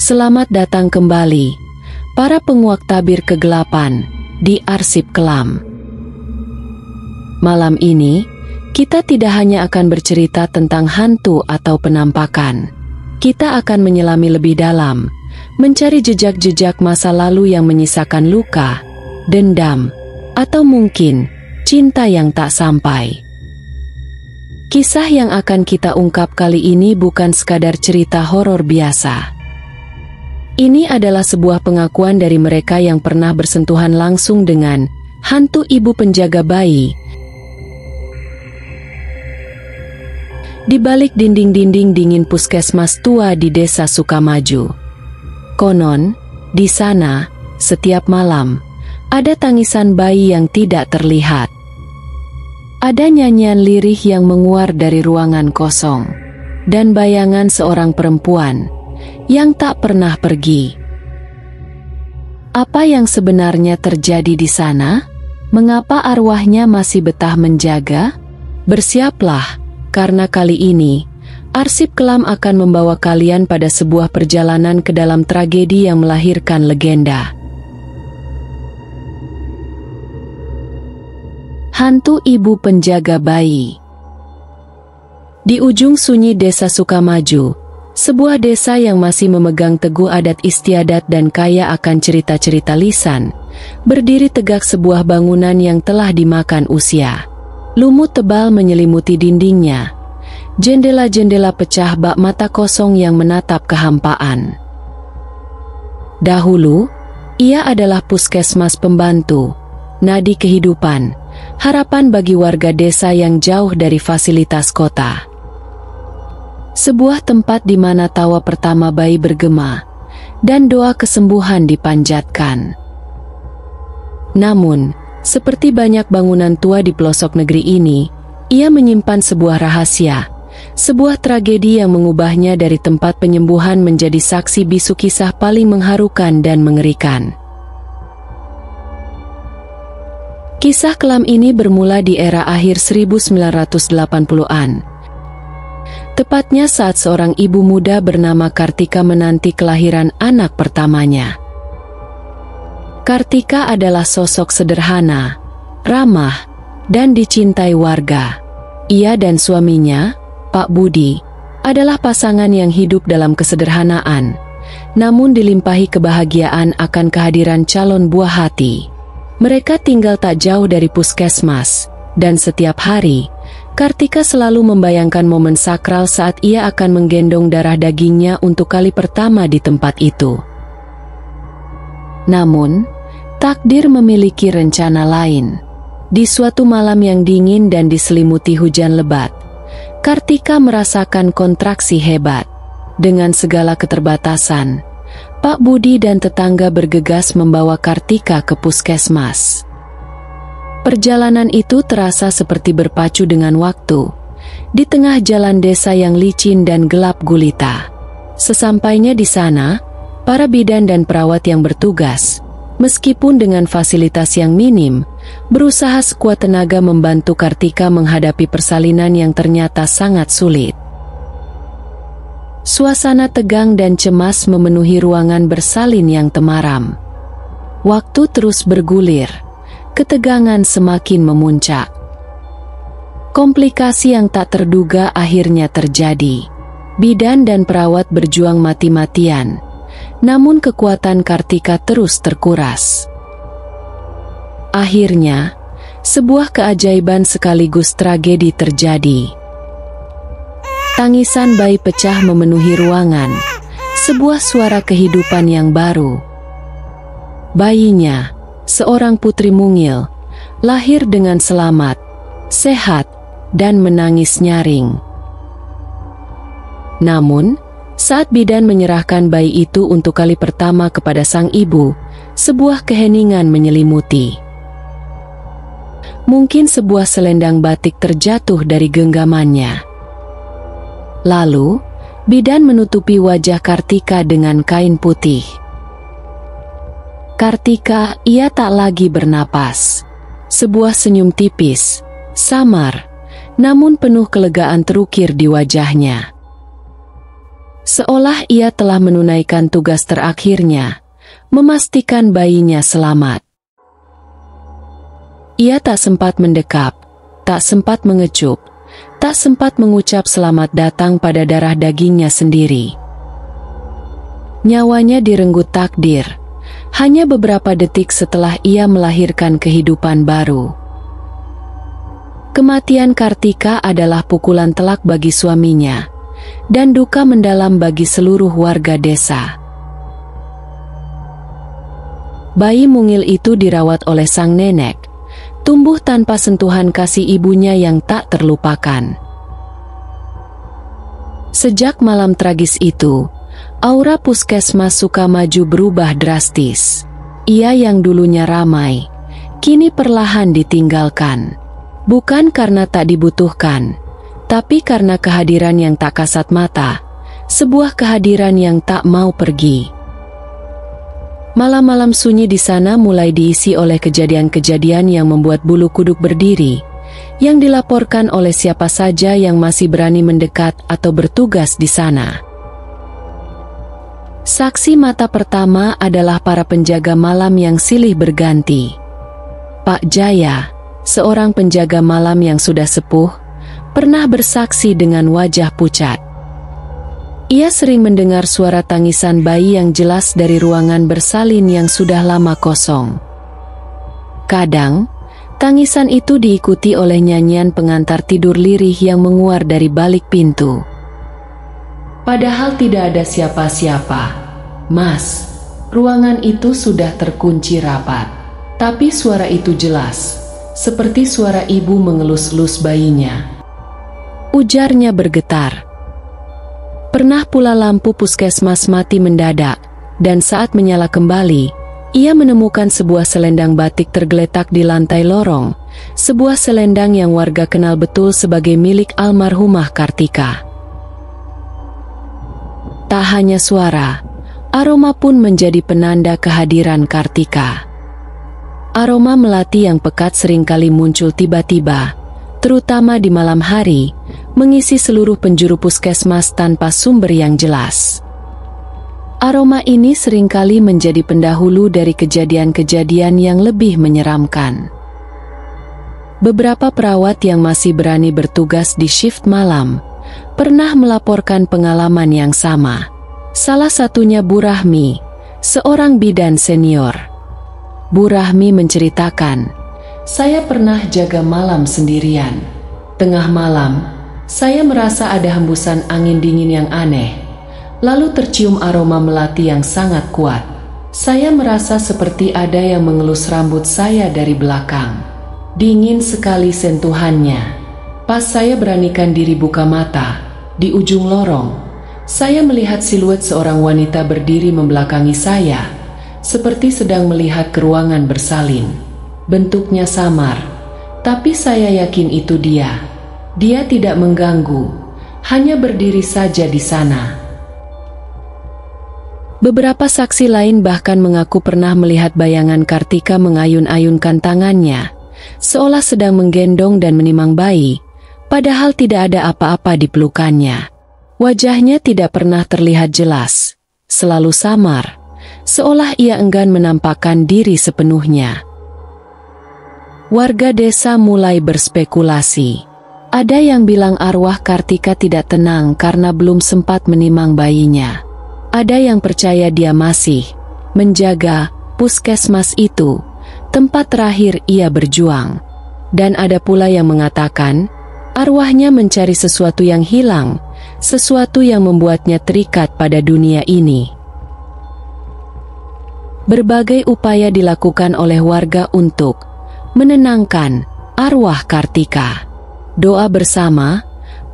Selamat datang kembali, para penguak tabir kegelapan, di Arsip Kelam. Malam ini, kita tidak hanya akan bercerita tentang hantu atau penampakan. Kita akan menyelami lebih dalam, mencari jejak-jejak masa lalu yang menyisakan luka, dendam, atau mungkin cinta yang tak sampai. Kisah yang akan kita ungkap kali ini bukan sekadar cerita horor biasa. Ini adalah sebuah pengakuan dari mereka yang pernah bersentuhan langsung dengan hantu ibu penjaga bayi. Di balik dinding-dinding dingin puskesmas tua di Desa Sukamaju. Konon, di sana, setiap malam, ada tangisan bayi yang tidak terlihat. Ada nyanyian lirih yang menguar dari ruangan kosong, dan bayangan seorang perempuan yang tak pernah pergi. Apa yang sebenarnya terjadi di sana? Mengapa arwahnya masih betah menjaga? Bersiaplah, karena kali ini, Arsip Kelam akan membawa kalian pada sebuah perjalanan ke dalam tragedi yang melahirkan legenda. Hantu ibu penjaga bayi. Di ujung sunyi Desa Sukamaju, sebuah desa yang masih memegang teguh adat istiadat dan kaya akan cerita-cerita lisan, berdiri tegak sebuah bangunan yang telah dimakan usia. Lumut tebal menyelimuti dindingnya. Jendela-jendela pecah bak mata kosong yang menatap kehampaan. Dahulu, ia adalah puskesmas pembantu, nadi kehidupan, harapan bagi warga desa yang jauh dari fasilitas kota. Sebuah tempat di mana tawa pertama bayi bergema, dan doa kesembuhan dipanjatkan. Namun, seperti banyak bangunan tua di pelosok negeri ini, ia menyimpan sebuah rahasia, sebuah tragedi yang mengubahnya dari tempat penyembuhan menjadi saksi bisu kisah paling mengharukan dan mengerikan. Kisah kelam ini bermula di era akhir 1980-an. Tepatnya saat seorang ibu muda bernama Kartika menanti kelahiran anak pertamanya. Kartika adalah sosok sederhana, ramah, dan dicintai warga. Ia dan suaminya, Pak Budi, adalah pasangan yang hidup dalam kesederhanaan, namun dilimpahi kebahagiaan akan kehadiran calon buah hati. Mereka tinggal tak jauh dari puskesmas, dan setiap hari, Kartika selalu membayangkan momen sakral saat ia akan menggendong darah dagingnya untuk kali pertama di tempat itu. Namun, takdir memiliki rencana lain. Di suatu malam yang dingin dan diselimuti hujan lebat, Kartika merasakan kontraksi hebat. Dengan segala keterbatasan, Pak Budi dan tetangga bergegas membawa Kartika ke puskesmas. Perjalanan itu terasa seperti berpacu dengan waktu, di tengah jalan desa yang licin dan gelap gulita. Sesampainya di sana, para bidan dan perawat yang bertugas, meskipun dengan fasilitas yang minim, berusaha sekuat tenaga membantu Kartika menghadapi persalinan yang ternyata sangat sulit. Suasana tegang dan cemas memenuhi ruangan bersalin yang temaram. Waktu terus bergulir. Ketegangan semakin memuncak. Komplikasi yang tak terduga akhirnya terjadi. Bidan dan perawat berjuang mati-matian, namun kekuatan Kartika terus terkuras. Akhirnya, sebuah keajaiban sekaligus tragedi terjadi. Tangisan bayi pecah memenuhi ruangan, sebuah suara kehidupan yang baru. Bayinya, seorang putri mungil, lahir dengan selamat, sehat, dan menangis nyaring. Namun, saat bidan menyerahkan bayi itu untuk kali pertama kepada sang ibu, sebuah keheningan menyelimuti. Mungkin sebuah selendang batik terjatuh dari genggamannya. Lalu, bidan menutupi wajah Kartika dengan kain putih. Kartika, ia tak lagi bernapas. Sebuah senyum tipis, samar, namun penuh kelegaan terukir di wajahnya. seolah ia telah menunaikan tugas terakhirnya, memastikan bayinya selamat. Ia tak sempat mendekap, tak sempat mengecup, tak sempat mengucap selamat datang pada darah dagingnya sendiri. Nyawanya direnggut takdir, hanya beberapa detik setelah ia melahirkan kehidupan baru. Kematian Kartika adalah pukulan telak bagi suaminya, dan duka mendalam bagi seluruh warga desa. Bayi mungil itu dirawat oleh sang nenek, tumbuh tanpa sentuhan kasih ibunya yang tak terlupakan. Sejak malam tragis itu, aura Puskesmas Sukamaju berubah drastis. Ia yang dulunya ramai, kini perlahan ditinggalkan. Bukan karena tak dibutuhkan, tapi karena kehadiran yang tak kasat mata, sebuah kehadiran yang tak mau pergi. Malam-malam sunyi di sana mulai diisi oleh kejadian-kejadian yang membuat bulu kuduk berdiri, yang dilaporkan oleh siapa saja yang masih berani mendekat atau bertugas di sana. Saksi mata pertama adalah para penjaga malam yang silih berganti. Pak Jaya, seorang penjaga malam yang sudah sepuh, pernah bersaksi dengan wajah pucat. Ia sering mendengar suara tangisan bayi yang jelas dari ruangan bersalin yang sudah lama kosong. Kadang, tangisan itu diikuti oleh nyanyian pengantar tidur lirih yang menguar dari balik pintu. Padahal tidak ada siapa-siapa. Mas, ruangan itu sudah terkunci rapat. Tapi suara itu jelas, seperti suara ibu mengelus-elus bayinya. Ujarnya bergetar. Pernah pula lampu puskesmas mati mendadak, dan saat menyala kembali, ia menemukan sebuah selendang batik tergeletak di lantai lorong, sebuah selendang yang warga kenal betul sebagai milik almarhumah Kartika. Tak hanya suara, aroma pun menjadi penanda kehadiran Kartika. Aroma melati yang pekat seringkali muncul tiba-tiba, terutama di malam hari, mengisi seluruh penjuru puskesmas tanpa sumber yang jelas. Aroma ini seringkali menjadi pendahulu dari kejadian-kejadian yang lebih menyeramkan. Beberapa perawat yang masih berani bertugas di shift malam, pernah melaporkan pengalaman yang sama. Salah satunya Bu Rahmi, seorang bidan senior. Bu Rahmi menceritakan, "Saya pernah jaga malam sendirian. Tengah malam, saya merasa ada hembusan angin dingin yang aneh, lalu tercium aroma melati yang sangat kuat. Saya merasa seperti ada yang mengelus rambut saya dari belakang. Dingin sekali sentuhannya. Pas saya beranikan diri buka mata, di ujung lorong, saya melihat siluet seorang wanita berdiri membelakangi saya, seperti sedang melihat ke ruangan bersalin. Bentuknya samar, tapi saya yakin itu dia. Dia tidak mengganggu, hanya berdiri saja di sana." Beberapa saksi lain bahkan mengaku pernah melihat bayangan Kartika mengayun-ayunkan tangannya, seolah sedang menggendong dan menimang bayi, padahal tidak ada apa-apa di pelukannya. Wajahnya tidak pernah terlihat jelas, selalu samar, seolah ia enggan menampakkan diri sepenuhnya. Warga desa mulai berspekulasi. Ada yang bilang arwah Kartika tidak tenang karena belum sempat menimang bayinya. Ada yang percaya dia masih menjaga puskesmas itu, tempat terakhir ia berjuang. Dan ada pula yang mengatakan, arwahnya mencari sesuatu yang hilang, sesuatu yang membuatnya terikat pada dunia ini. Berbagai upaya dilakukan oleh warga untuk menenangkan arwah Kartika. Doa bersama,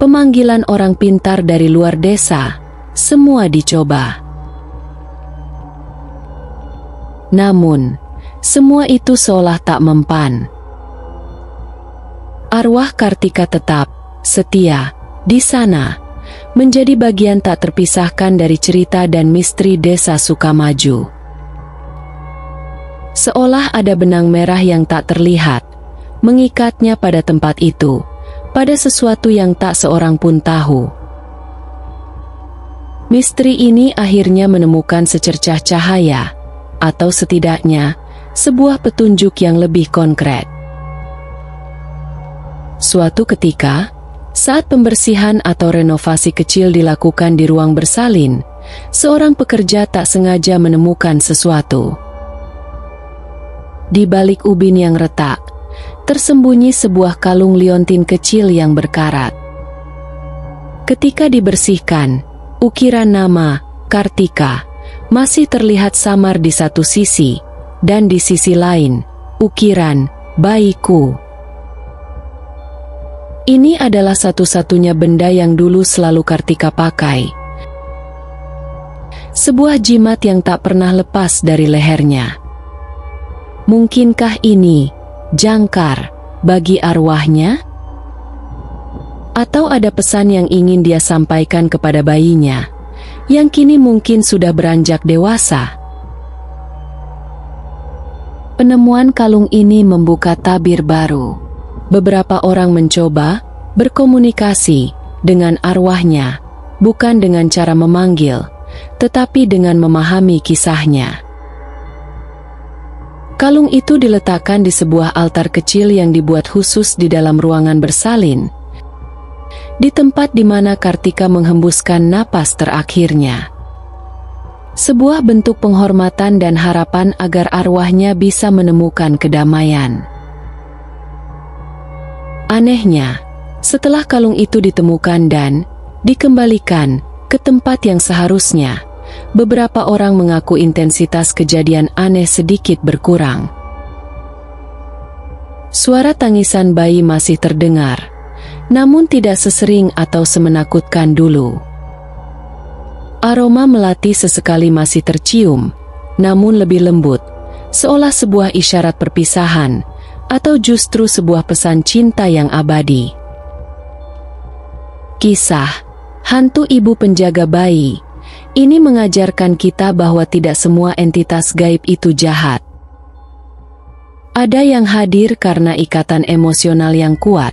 pemanggilan orang pintar dari luar desa, semua dicoba. Namun, semua itu seolah tak mempan. Arwah Kartika tetap setia di sana, menjadi bagian tak terpisahkan dari cerita dan misteri desa Sukamaju. Seolah ada benang merah yang tak terlihat, mengikatnya pada tempat itu, pada sesuatu yang tak seorang pun tahu. Misteri ini akhirnya menemukan secercah cahaya, atau setidaknya sebuah petunjuk yang lebih konkret. Suatu ketika, saat pembersihan atau renovasi kecil dilakukan di ruang bersalin, seorang pekerja tak sengaja menemukan sesuatu. Di balik ubin yang retak, tersembunyi sebuah kalung liontin kecil yang berkarat. Ketika dibersihkan, ukiran nama Kartika masih terlihat samar di satu sisi, dan di sisi lain, ukiran bayiku. Ini adalah satu-satunya benda yang dulu selalu Kartika pakai. Sebuah jimat yang tak pernah lepas dari lehernya. Mungkinkah ini jangkar bagi arwahnya? Atau ada pesan yang ingin dia sampaikan kepada bayinya, yang kini mungkin sudah beranjak dewasa? Penemuan kalung ini membuka tabir baru. Beberapa orang mencoba berkomunikasi dengan arwahnya, bukan dengan cara memanggil, tetapi dengan memahami kisahnya. Kalung itu diletakkan di sebuah altar kecil yang dibuat khusus di dalam ruangan bersalin, di tempat di mana Kartika menghembuskan napas terakhirnya. Sebuah bentuk penghormatan dan harapan agar arwahnya bisa menemukan kedamaian. Anehnya, setelah kalung itu ditemukan dan dikembalikan ke tempat yang seharusnya, beberapa orang mengaku intensitas kejadian aneh sedikit berkurang. Suara tangisan bayi masih terdengar, namun tidak sesering atau semenakutkan dulu. Aroma melati sesekali masih tercium, namun lebih lembut, seolah sebuah isyarat perpisahan, atau justru sebuah pesan cinta yang abadi. Kisah hantu ibu penjaga bayi ini mengajarkan kita bahwa tidak semua entitas gaib itu jahat. Ada yang hadir karena ikatan emosional yang kuat,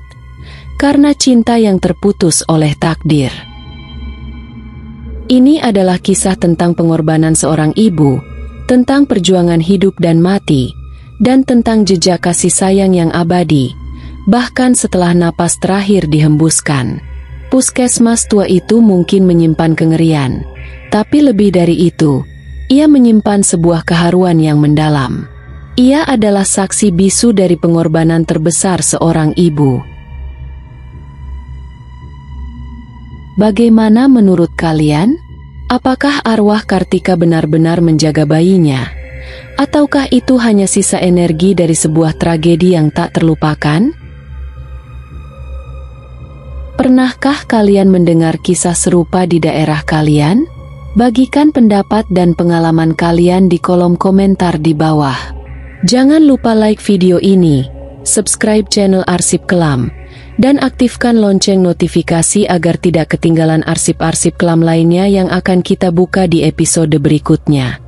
karena cinta yang terputus oleh takdir. Ini adalah kisah tentang pengorbanan seorang ibu, tentang perjuangan hidup dan mati, dan tentang jejak kasih sayang yang abadi, bahkan setelah napas terakhir dihembuskan. Puskesmas tua itu mungkin menyimpan kengerian, tapi lebih dari itu, ia menyimpan sebuah keharuan yang mendalam. Ia adalah saksi bisu dari pengorbanan terbesar seorang ibu. Bagaimana menurut kalian? Apakah arwah Kartika benar-benar menjaga bayinya? Ataukah itu hanya sisa energi dari sebuah tragedi yang tak terlupakan? Pernahkah kalian mendengar kisah serupa di daerah kalian? Bagikan pendapat dan pengalaman kalian di kolom komentar di bawah. Jangan lupa like video ini, subscribe channel Arsip Kelam, dan aktifkan lonceng notifikasi agar tidak ketinggalan arsip-arsip kelam lainnya yang akan kita buka di episode berikutnya.